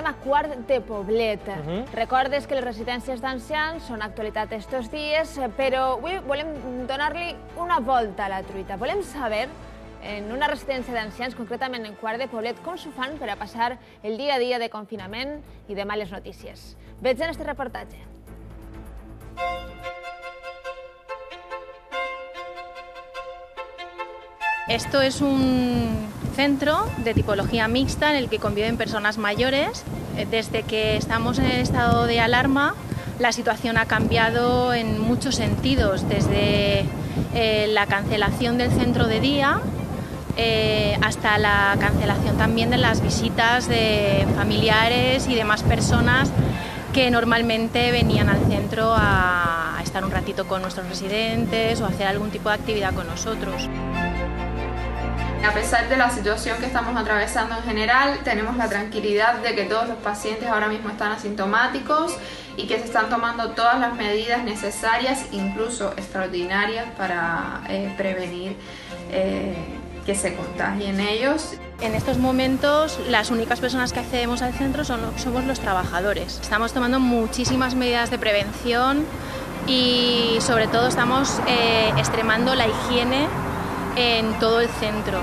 A Quart de Poblet. Recordes que les residències d'ancians són actualitat estos dies, però avui volem donar-li una volta a la truita. Volem saber, en una residència d'ancians, concretament en Quart de Poblet, com s'ho fan per a passar el dia a dia de confinament i de males notícies. Veig en este reportatge. Esto es un centro de tipología mixta en el que conviven personas mayores. Desde que estamos en el estado de alarma, la situación ha cambiado en muchos sentidos, desde la cancelación del centro de día hasta la cancelación también de las visitas de familiares y demás personas que normalmente venían al centro a estar un ratito con nuestros residentes o hacer algún tipo de actividad con nosotros. A pesar de la situación que estamos atravesando en general, tenemos la tranquilidad de que todos los pacientes ahora mismo están asintomáticos y que se están tomando todas las medidas necesarias, incluso extraordinarias, para prevenir que se contagien ellos. En estos momentos, las únicas personas que accedemos al centro somos los trabajadores. Estamos tomando muchísimas medidas de prevención y sobre todo estamos extremando la higiene en todo el centro.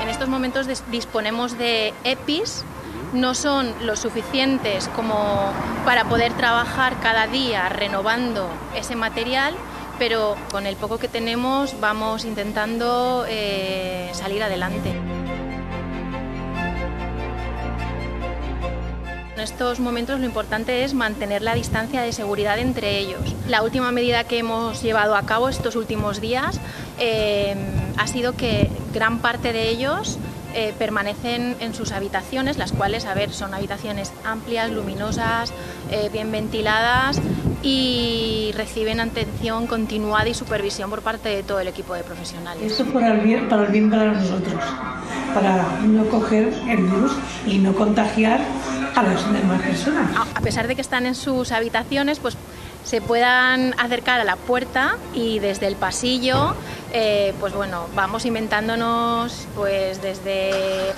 En estos momentos disponemos de EPIs, no son lo suficientes como para poder trabajar cada día renovando ese material, pero con el poco que tenemos vamos intentando salir adelante. En estos momentos lo importante es mantener la distancia de seguridad entre ellos. La última medida que hemos llevado a cabo estos últimos días ha sido que gran parte de ellos permanecen en sus habitaciones, las cuales, son habitaciones amplias, luminosas, bien ventiladas y reciben atención continuada y supervisión por parte de todo el equipo de profesionales. Esto para el bien para nosotros, para no coger el virus y no contagiar a las demás personas. A pesar de que están en sus habitaciones, pues se puedan acercar a la puerta y desde el pasillo, vamos inventándonos desde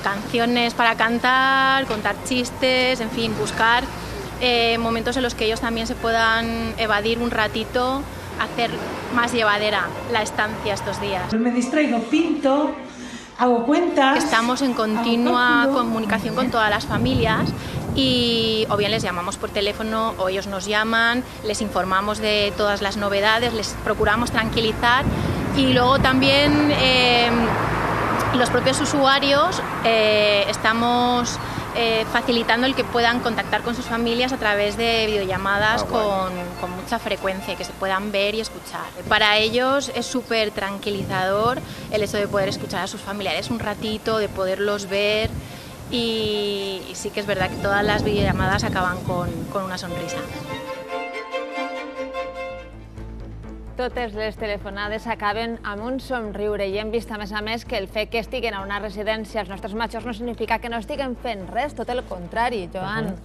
canciones para cantar, contar chistes, en fin, buscar momentos en los que ellos también se puedan evadir un ratito, hacer más llevadera la estancia estos días. Me distraigo, pinto, hago cuentas. Estamos en continua comunicación con todas las familias y o bien les llamamos por teléfono o ellos nos llaman, les informamos de todas las novedades, les procuramos tranquilizar y luego también los propios usuarios estamos facilitando el que puedan contactar con sus familias a través de videollamadas con mucha frecuencia, que se puedan ver y escuchar. Para ellos es súper tranquilizador el hecho de poder escuchar a sus familiares un ratito, de poderlos ver y sí que es verdad que todas las videollamadas acaban con una sonrisa. Totes les telefonades acaben amb un somriure i hem vist, a més, que el fet que estiguen a una residència els nostres majors no significa que no estiguen fent res, tot el contrari, Joan.